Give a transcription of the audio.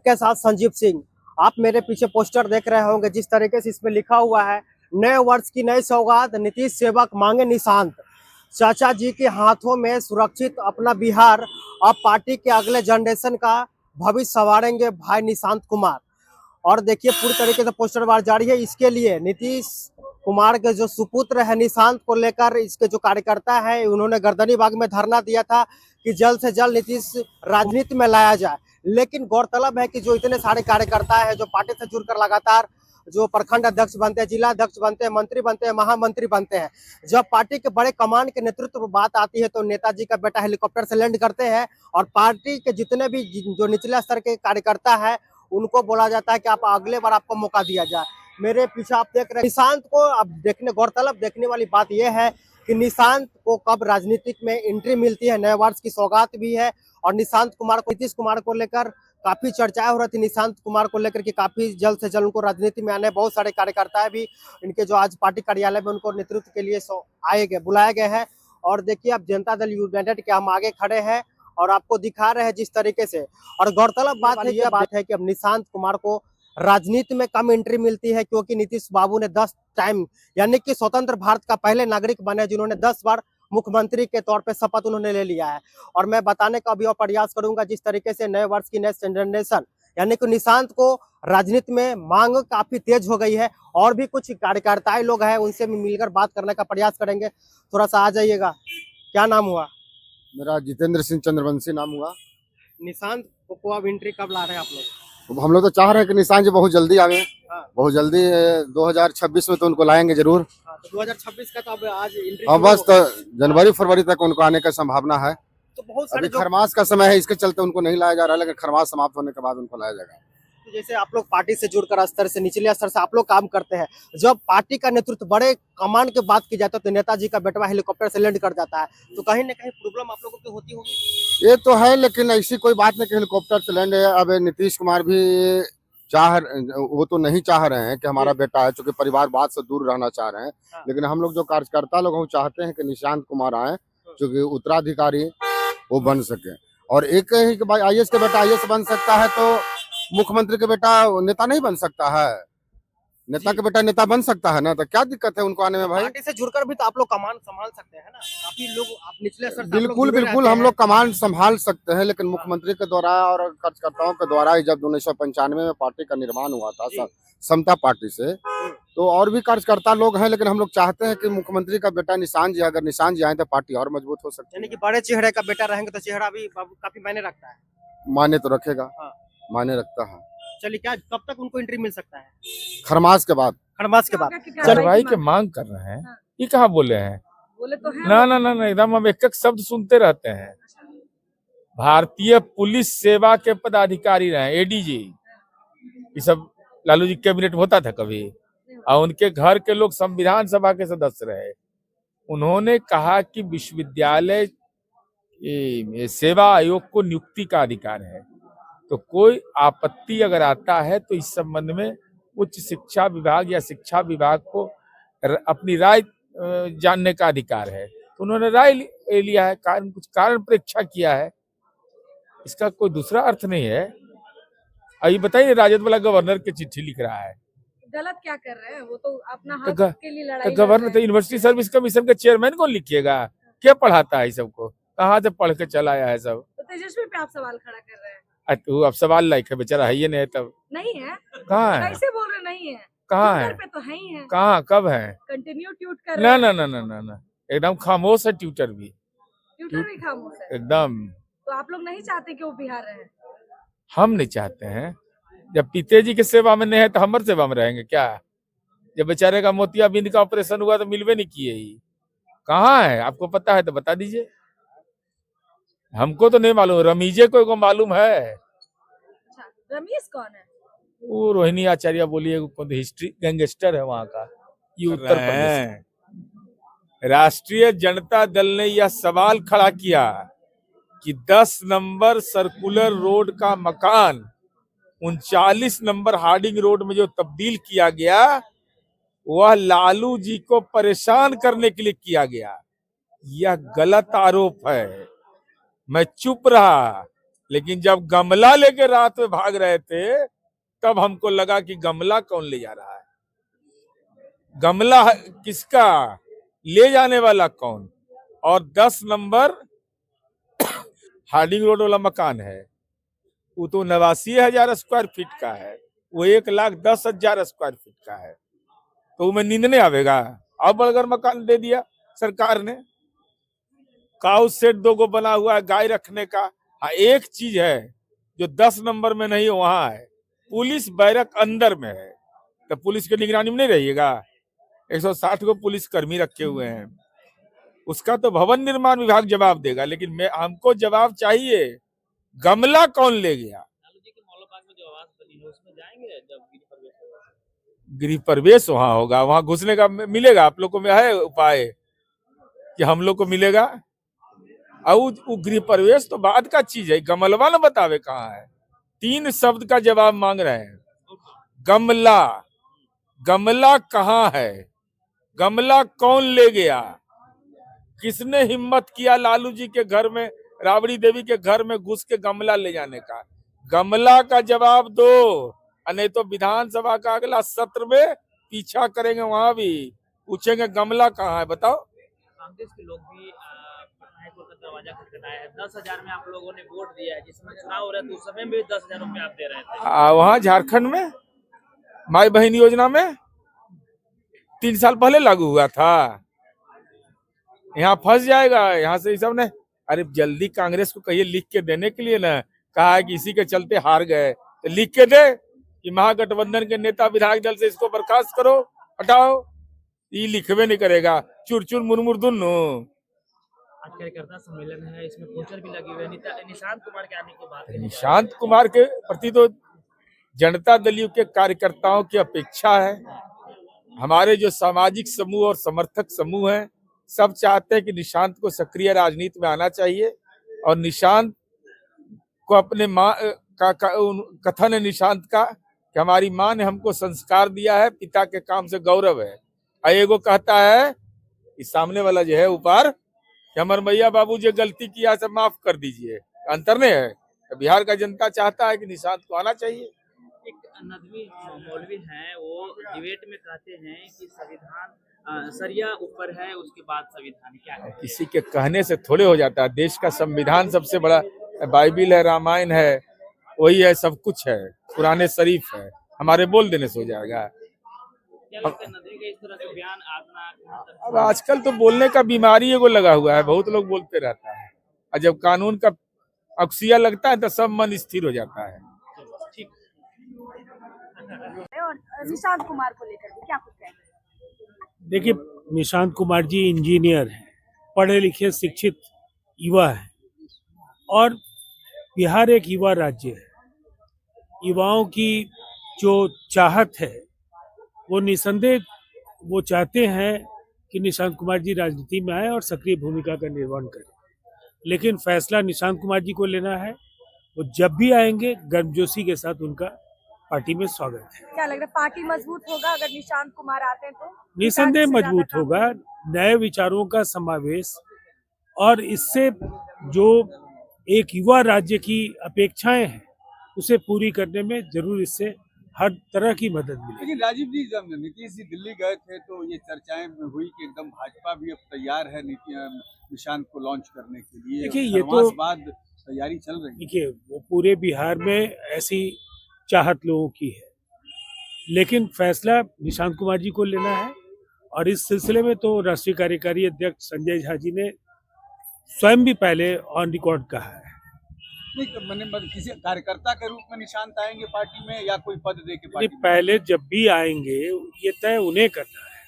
आपके साथ संजीव सिंह। आप मेरे पीछे पोस्टर देख रहे होंगे, जिस तरीके से इसमें लिखा हुआ है, नए वर्ष की नई सौगात, नीतीश सेवक मांगे निशांत। चाचा जी के हाथों में सुरक्षित अपना बिहार, अब पार्टी के अगले जनरेशन का भविष्य संवारेंगे भाई निशांत कुमार। और देखिए पूरी तरीके से पोस्टर बार जारी है। इसके लिए नीतीश कुमार के जो सुपुत्र है निशांत को लेकर इसके जो कार्यकर्ता है, उन्होंने गर्दनी बाग में धरना दिया था कि जल्द से जल्द नीतीश राजनीति में लाया जाए। लेकिन गौरतलब है कि जो इतने सारे कार्यकर्ता है जो पार्टी से जुड़कर लगातार जो प्रखंड अध्यक्ष बनते हैं, जिला अध्यक्ष बनते हैं, मंत्री बनते हैं, महामंत्री बनते हैं, जब पार्टी के बड़े कमान के नेतृत्व पर बात आती है तो नेताजी का बेटा हेलीकॉप्टर से लैंड करते हैं और पार्टी के जितने भी जो निचले स्तर के कार्यकर्ता है उनको बोला जाता है कि आप अगले बार आपको मौका दिया जाए। मेरे पीछे आप देख रहे हैं निशांत को। अब गौरतलब देखने वाली बात यह है कि निशांत को कब राजनीतिक में एंट्री मिलती है। नए वर्ष की सौगात भी है और निशांत कुमार को, नीतीश कुमार को लेकर काफी चर्चाएं हो रही थी, निशांत कुमार को लेकर कि काफी जल्द से जल्द उनको राजनीति में आने। बहुत सारे कार्यकर्ता भी इनके जो आज पार्टी कार्यालय में उनको नेतृत्व के लिए बुलाए गए हैं। और देखिए अब जनता दल यूनाइटेड के हम आगे खड़े हैं और आपको दिखा रहे हैं जिस तरीके से। और गौरतलब बात है कि अब निशांत कुमार को राजनीति में कम एंट्री मिलती है, क्योंकि नीतीश बाबू ने 10 टाइम यानी कि स्वतंत्र भारत का पहले नागरिक बने जिन्होंने 10 बार मुख्यमंत्री के तौर पे शपथ उन्होंने ले लिया है। और मैं बताने का भी और प्रयास करूंगा जिस तरीके से नए वर्ष की नेक्स्ट जनरेशन यानी कि निशांत को राजनीति में मांग काफी तेज हो गई है। और भी कुछ कार्यकर्ता लोग हैं, उनसे मिलकर बात करने का प्रयास करेंगे। थोड़ा सा आ जाइएगा। क्या नाम हुआ? मेरा जितेंद्र सिंह चंद्रवंशी नाम हुआ। निशांत को अब एंट्री कब ला रहे हैं आप लोग? हम लोग तो चाह रहे हैं कि निशांत जी बहुत जल्दी आवे। हाँ। बहुत जल्दी 2026 में तो उनको लाएंगे जरूर। हाँ, तो 2026 का तो अब आज एंट्री हाँ, बस तो जनवरी फरवरी तक उनको आने का संभावना है। तो बहुत सारे खरमास का समय है, इसके चलते उनको नहीं लाया जा रहा है, लेकिन खरमास समाप्त होने के बाद उनको लाया जाएगा। तो जैसे आप लोग पार्टी से जुड़कर स्तर से निचले स्तर से आप लोग काम करते हैं, जब पार्टी का नेतृत्व बड़े कमान की बात की जाती है तो नेताजी का बेटवा हेलीकॉप्टर से लैंड कर जाता है, तो कहीं ना कहीं प्रॉब्लम आप लोगों की होती होगी। ये तो है, लेकिन ऐसी कोई बात नहीं कि हेलीकॉप्टर से लैंड है। अब नीतीश कुमार भी वो तो नहीं चाह रहे हैं कि हमारा बेटा है, चूंकि परिवारवाद से दूर रहना चाह रहे हैं। हाँ। लेकिन हम लोग जो कार्यकर्ता लोग हैं चाहते हैं कि निशांत कुमार आए, चूंकि उत्तराधिकारी वो बन सके। और एक ही कि भाई आईएएस के बेटा आईएएस बन सकता है तो मुख्यमंत्री के बेटा नेता नहीं बन सकता है? नेता के बेटा नेता बन सकता है ना, तो क्या दिक्कत है उनको आने में? भाई पार्टी से जुड़कर भी तो आप लोग कमान संभाल सकते हैं ना, काफी लोग आप निचले स्तर से बिल्कुल बिल्कुल हम लोग कमान संभाल सकते हैं, लेकिन मुख्यमंत्री के द्वारा और कार्यकर्ताओं के द्वारा ही जब 1995 में पार्टी का निर्माण हुआ था समता पार्टी से, तो और भी कार्यकर्ता लोग हैं, लेकिन हम लोग चाहते हैं कि मुख्यमंत्री का बेटा निशांत जी, अगर निशांत जी आए तो पार्टी और मजबूत हो सकती है। यानी कि बड़े चेहरे का बेटा रहेंगे तो चेहरा भी काफी मायने रखता है। माने तो रखेगा। हाँ। माने रखता है। चलिए, क्या कब तक उनको एंट्री मिल सकता है? खरमास के बाद। खरमास के बाद कार्रवाई की मांग कर रहे हैं। हाँ। ये कहाँ बोले हैं? बोले तो है ना ना ना ना, एकदम हम एक एक शब्द सुनते रहते हैं। भारतीय पुलिस सेवा के पदाधिकारी रहे, एडीजी, ये सब लालू जी कैबिनेट होता था कभी, और उनके घर के लोग संविधान सभा के सदस्य रहे। उन्होंने कहा कि विश्वविद्यालय सेवा आयोग को नियुक्ति का अधिकार है, तो कोई आपत्ति अगर आता है तो इस संबंध में उच्च शिक्षा विभाग या शिक्षा विभाग को अपनी राय जानने का अधिकार है। तो उन्होंने राय ले लिया है, कुछ कारण परीक्षा किया है, इसका कोई दूसरा अर्थ नहीं है। अभी बताइए, राजद वाला गवर्नर की चिट्ठी लिख रहा है, गलत क्या कर रहे हैं? वो तो अपना हक के लिए लड़ाई तो गवर्नर तो यूनिवर्सिटी सर्विस कमीशन के चेयरमैन को लिखिएगा, क्या पढ़ाता है सबको, कहाँ से पढ़ के चला आया है सब। तो तेजस्वी पे आप सवाल खड़ा कर रहे हैं। तो अब सवाल लायक है, बेचारा है ही नहीं, तब नहीं है, कहाँ है? कैसे बोल रहे नहीं है? कहाँ है? पे तो है ही है। कहाँ, कब है? कंटिन्यू ट्वीट कर ना रहे ना ना ना ना ना, एकदम खामोश है ट्विटर भी, ट्विटर भी खामोश है एकदम। तो आप लोग नहीं चाहते कि वो बिहार रहे? हम नहीं चाहते हैं। जब पितेजी की सेवा में नहीं है तो हमारे सेवा में रहेंगे क्या? जब बेचारे का मोतियाबिंद का ऑपरेशन हुआ तो मिलवे नहीं किए ही। कहाँ है? आपको पता है तो बता दीजिए, हमको तो नहीं मालूम। रमीजे को मालूम है। अच्छा, रमेश कौन है? वो रोहिणी आचार्य बोलिए, हिस्ट्री गैंगस्टर है वहां का, ये उत्तर प्रदेश। राष्ट्रीय जनता दल ने यह सवाल खड़ा किया कि 10 नंबर सर्कुलर रोड का मकान 39 नंबर हार्डिंग रोड में जो तब्दील किया गया, वह लालू जी को परेशान करने के लिए किया गया। यह गलत आरोप है। मैं चुप रहा, लेकिन जब गमला लेके रात में भाग रहे थे तब हमको लगा कि गमला कौन ले जा रहा है, गमला किसका, ले जाने वाला कौन। और 10 नंबर हार्डिंग रोड वाला मकान है, वो तो 89,000 स्क्वायर फीट का है, वो 1,10,000 स्क्वायर फीट का है, तो मैं नींद नहीं आवेगा। अब बड़गर मकान दे दिया सरकार ने, काउ सेट 2 को बना हुआ है गाय रखने का। हाँ, एक चीज है जो 10 नंबर में नहीं, वहां है पुलिस बैरक अंदर में है, तो पुलिस की निगरानी में नहीं रहिएगा। 160 को पुलिस कर्मी रखे हुए हैं, उसका तो भवन निर्माण विभाग जवाब देगा, लेकिन हमको जवाब चाहिए गमला कौन ले गया। लालू जी के मौला पार्क में जो आवास बनी है उसमें जाएंगे जब गृह प्रवेश होगा? गृह प्रवेश वहां होगा, वहां घुसने का मिलेगा। आप लोग को है उपाय कि हम लोग को मिलेगा? और वो गृह प्रवेश तो बाद का चीज है, गमलवा न बतावे कहाँ है। 3 शब्द का जवाब मांग रहे हैं। गमला, गमला कहाँ है, गमला कौन ले गया, किसने हिम्मत किया लालू जी के घर में, राबड़ी देवी के घर में घुस के गमला ले जाने का। गमला का जवाब दो, नहीं तो विधानसभा का अगला सत्र में पीछा करेंगे, वहां भी पूछेंगे गमला कहाँ है, बताओ। कांग्रेस के लोग भी हाईकोर्ट का दरवाजा खटखटाया है। 10,000 में आप लोगों ने वोट दिया है, जिसमें चुनाव हो रहा है तो उस समय भी 10,000 रुपये आप दे रहे थे। वहां झारखंड में माई बहन योजना में 3 साल पहले लागू हुआ था, यहाँ फंस जाएगा। यहाँ से सब ने, अरे जल्दी कांग्रेस को कहिए लिख के देने के लिए ना, कहा है कि इसी के चलते हार गए, तो लिख के दे कि महागठबंधन के नेता विधायक दल से इसको बर्खास्त करो, हटाओ। ये लिखवे नहीं करेगा, चुर चुर मुरमुर दुन्नु। आज कार्यकर्ता सम्मेलन है, इसमें पोस्टर भी लगे हुए हैं। निशांत कुमार के आने के बाद निशांत कुमार के प्रति तो जनता दल के कार्यकर्ताओं की अपेक्षा है। हमारे जो सामाजिक समूह और समर्थक समूह हैं, सब चाहते हैं कि निशांत को सक्रिय राजनीति में आना चाहिए। और निशांत को अपने माँ का कथन है निशांत का कि हमारी माँ ने हमको संस्कार दिया है, पिता के काम से गौरव है। एगो कहता है कि सामने वाला जो है ऊपर कि हमारे मैया बाबू जो गलती किया सब माफ कर दीजिए, अंतर नहीं है। तो बिहार का जनता चाहता है कि निशांत को आना चाहिए। एक नदवी मौलवी हैं, वो डिबेट में कहते हैं कि संविधान सरिया ऊपर है, उसके बाद संविधान क्या है। किसी के कहने से थोड़े हो जाता है। देश का संविधान सबसे बड़ा, बाइबिल है, रामायण है, वही है, सब कुछ है, पुराने शरीफ है, हमारे बोल देने से हो जाएगा। क्या लगता है नदवी का इस तरह से बयान आना? अब आजकल तो बोलने का बीमारी एगो लगा हुआ है, बहुत लोग बोलते रहता है, और जब कानून का अक्सिया लगता है तो सब मन स्थिर हो जाता है। ठीक। और निशांत कुमार को लेकर भी क्या कुछ कहेंगे? देखिए, निशांत कुमार जी इंजीनियर हैं, पढ़े लिखे शिक्षित युवा हैं, और बिहार एक युवा राज्य है। युवाओं की जो चाहत है वो निसंदेह वो चाहते हैं कि निशांत कुमार जी राजनीति में आए और सक्रिय भूमिका का निर्वहन करें, लेकिन फैसला निशांत कुमार जी को लेना है। वो जब भी आएंगे गर्मजोशी के साथ उनका पार्टी में स्वागत है। क्या लग रहा है पार्टी मजबूत होगा अगर निशांत कुमार आते हैं तो? निसंदेह मजबूत होगा, नए विचारों का समावेश, और इससे जो एक युवा राज्य की अपेक्षाएं हैं उसे पूरी करने में जरूर इससे हर तरह की मदद मिलेगी। लेकिन राजीव जी, जब नीतीश जी दिल्ली गए थे तो ये चर्चाएं हुई कि एकदम भाजपा भी अब तैयार है निशांत को लॉन्च करने के लिए। देखिए, ये तो बाद तैयारी चल रही है। देखिए, वो पूरे बिहार में ऐसी चाहत लोगों की है, लेकिन फैसला निशांत कुमार जी को लेना है। और इस सिलसिले में तो राष्ट्रीय कार्यकारी अध्यक्ष संजय झा जी ने स्वयं भी पहले ऑन रिकॉर्ड कहा है। नहीं, तो मैंने किसी कार्यकर्ता के रूप में निशांत आएंगे पार्टी में या कोई पद दे के पार्टी में? पहले जब भी आएंगे ये तय उन्हें करना है।